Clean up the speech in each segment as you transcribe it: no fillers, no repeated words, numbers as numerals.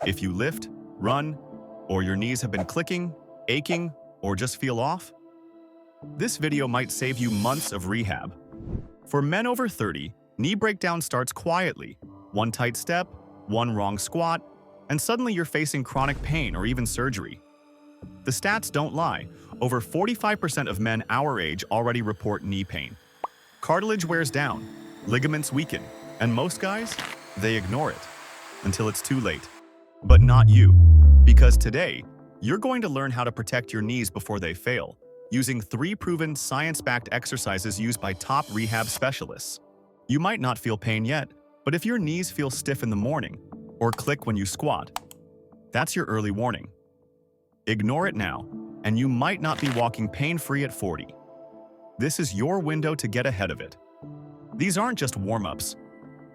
If you lift, run, or your knees have been clicking, aching, or just feel off, this video might save you months of rehab. For men over 30, knee breakdown starts quietly. One tight step, one wrong squat, and suddenly you're facing chronic pain or even surgery. The stats don't lie. Over 45% of men our age already report knee pain. Cartilage wears down, ligaments weaken, and most guys, they ignore it until it's too late. But not you, because today, you're going to learn how to protect your knees before they fail, using 3 proven science-backed exercises used by top rehab specialists. You might not feel pain yet, but if your knees feel stiff in the morning or click when you squat, that's your early warning. Ignore it now, and you might not be walking pain-free at 40. This is your window to get ahead of it. These aren't just warm-ups.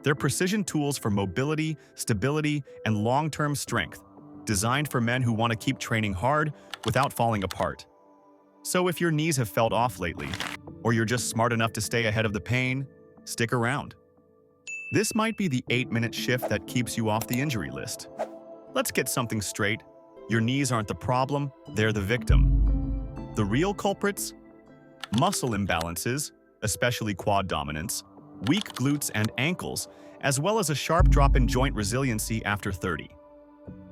They're precision tools for mobility, stability, and long-term strength, designed for men who want to keep training hard without falling apart. So if your knees have felt off lately, or you're just smart enough to stay ahead of the pain, stick around. This might be the 8-minute shift that keeps you off the injury list. Let's get something straight. Your knees aren't the problem, they're the victim. The real culprits? Muscle imbalances, especially quad dominance, weak glutes and ankles, as well as a sharp drop in joint resiliency after 30.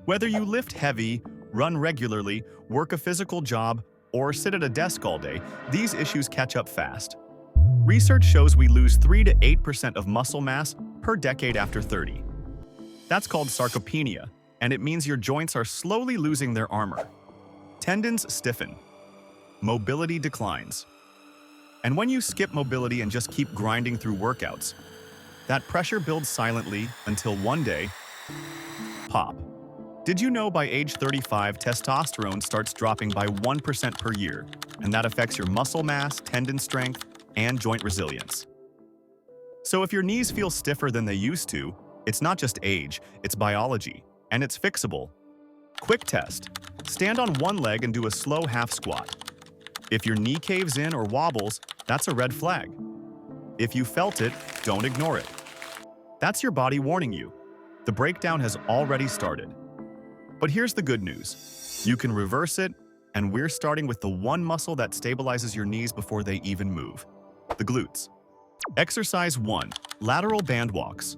Whether you lift heavy, run regularly, work a physical job, or sit at a desk all day, these issues catch up fast. Research shows we lose 3 to 8% of muscle mass per decade after 30. That's called sarcopenia, and it means your joints are slowly losing their armor. Tendons stiffen. Mobility declines. And when you skip mobility and just keep grinding through workouts, that pressure builds silently until one day, pop. Did you know by age 35, testosterone starts dropping by 1% per year, and that affects your muscle mass, tendon strength, and joint resilience? So if your knees feel stiffer than they used to, it's not just age, it's biology, and it's fixable. Quick test. Stand on one leg and do a slow half squat. If your knee caves in or wobbles, that's a red flag. If you felt it, don't ignore it. That's your body warning you. The breakdown has already started. But here's the good news. You can reverse it, and we're starting with the one muscle that stabilizes your knees before they even move: the glutes. Exercise 1. Lateral band walks.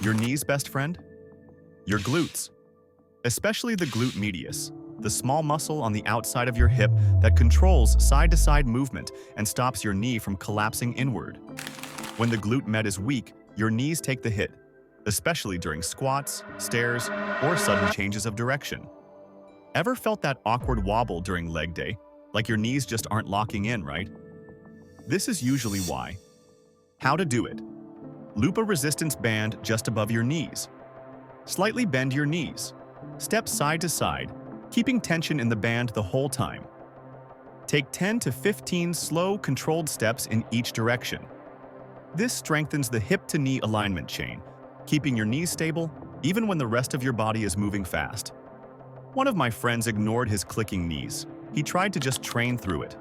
Your knee's best friend? Your glutes. Especially the glute medius, the small muscle on the outside of your hip that controls side-to-side movement and stops your knee from collapsing inward. When the glute med is weak, your knees take the hit, especially during squats, stairs, or sudden changes of direction. Ever felt that awkward wobble during leg day, like your knees just aren't locking in, right? This is usually why. How to do it. Loop a resistance band just above your knees. Slightly bend your knees. Step side to side, keeping tension in the band the whole time. Take 10 to 15 slow, controlled steps in each direction. This strengthens the hip-to-knee alignment chain, keeping your knees stable even when the rest of your body is moving fast. One of my friends ignored his clicking knees. He tried to just train through it.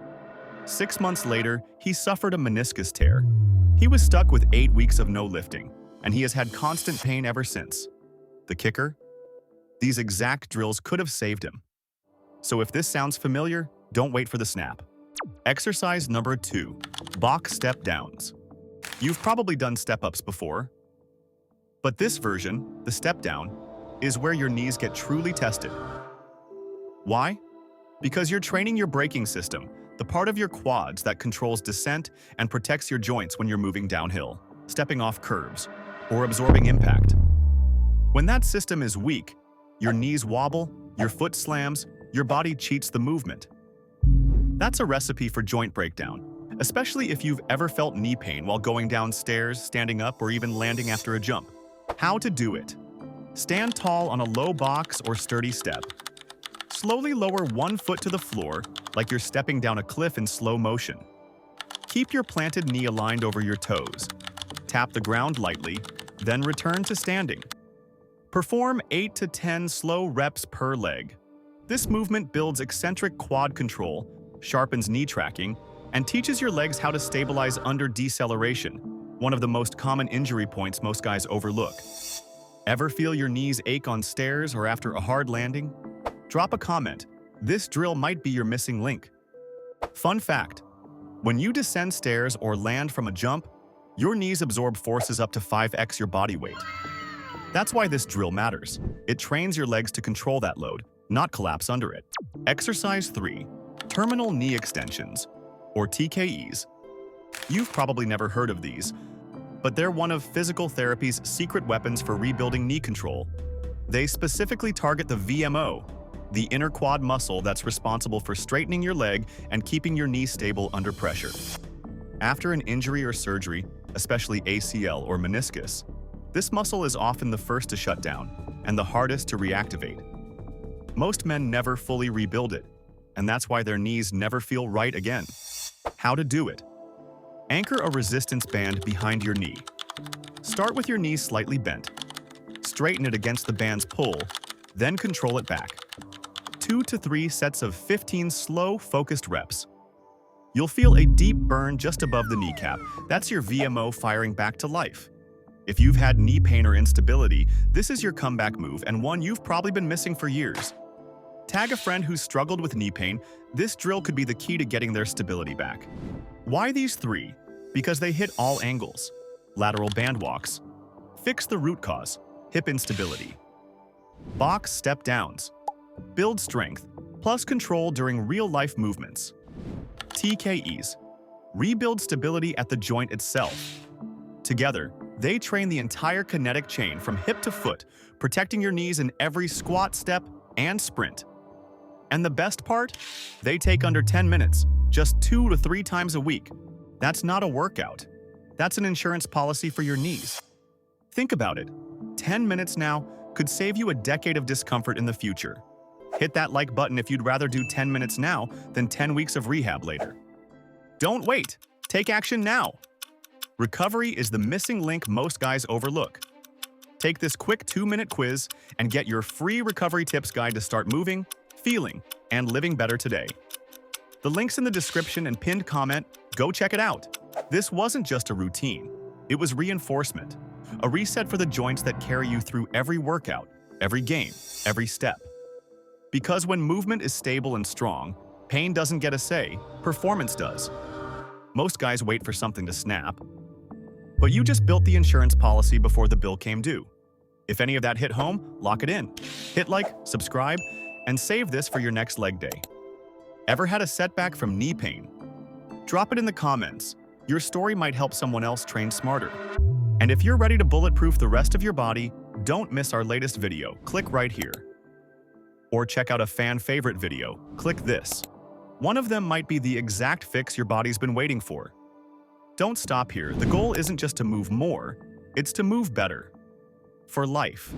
6 months later, he suffered a meniscus tear. He was stuck with 8 weeks of no lifting, and he has had constant pain ever since. The kicker? These exact drills could have saved him. So if this sounds familiar, don't wait for the snap. Exercise number 2. Box step downs. You've probably done step-ups before, but this version, the step down, is where your knees get truly tested. Why? Because you're training your braking system, the part of your quads that controls descent and protects your joints when you're moving downhill, stepping off curbs, or absorbing impact. When that system is weak, your knees wobble, your foot slams, your body cheats the movement. That's a recipe for joint breakdown, especially if you've ever felt knee pain while going down stairs, standing up, or even landing after a jump. How to do it. Stand tall on a low box or sturdy step. Slowly lower one foot to the floor, like you're stepping down a cliff in slow motion. Keep your planted knee aligned over your toes. Tap the ground lightly, then return to standing. Perform 8 to 10 slow reps per leg. This movement builds eccentric quad control, sharpens knee tracking, and teaches your legs how to stabilize under deceleration, one of the most common injury points most guys overlook. Ever feel your knees ache on stairs or after a hard landing? Drop a comment. This drill might be your missing link. Fun fact: when you descend stairs or land from a jump, your knees absorb forces up to 5x your body weight. That's why this drill matters. It trains your legs to control that load, not collapse under it. Exercise 3. Terminal knee extensions, or TKEs. You've probably never heard of these, but they're one of physical therapy's secret weapons for rebuilding knee control. They specifically target the VMO, the inner quad muscle that's responsible for straightening your leg and keeping your knee stable under pressure. After an injury or surgery, especially ACL or meniscus, this muscle is often the first to shut down and the hardest to reactivate. Most men never fully rebuild it, and that's why their knees never feel right again. How to do it? Anchor a resistance band behind your knee. Start with your knee slightly bent. Straighten it against the band's pull, then control it back. 2 to 3 sets of 15 slow, focused reps. You'll feel a deep burn just above the kneecap. That's your VMO firing back to life. If you've had knee pain or instability, this is your comeback move and one you've probably been missing for years. Tag a friend who's struggled with knee pain. This drill could be the key to getting their stability back. Why these 3? Because they hit all angles. Lateral band walks. Fix the root cause, hip instability. Box step downs. Build strength, plus control during real-life movements. TKEs. Rebuild stability at the joint itself. Together, they train the entire kinetic chain from hip to foot, protecting your knees in every squat, step, and sprint. And the best part? They take under 10 minutes, just 2 to 3 times a week. That's not a workout. That's an insurance policy for your knees. Think about it. 10 minutes now could save you a decade of discomfort in the future. Hit that like button if you'd rather do 10 minutes now than 10 weeks of rehab later. Don't wait. Take action now. Recovery is the missing link most guys overlook. Take this quick 2-minute quiz and get your free recovery tips guide to start moving, feeling, and living better today. The link's in the description and pinned comment. Go check it out. This wasn't just a routine. It was reinforcement, a reset for the joints that carry you through every workout, every game, every step. Because when movement is stable and strong, pain doesn't get a say, performance does. Most guys wait for something to snap, but you just built the insurance policy before the bill came due. If any of that hit home, lock it in. Hit like, subscribe, and save this for your next leg day. Ever had a setback from knee pain? Drop it in the comments. Your story might help someone else train smarter. And if you're ready to bulletproof the rest of your body, don't miss our latest video. Click right here. Or check out a fan favorite video. Click this. One of them might be the exact fix your body's been waiting for. Don't stop here. The goal isn't just to move more, it's to move better. For life.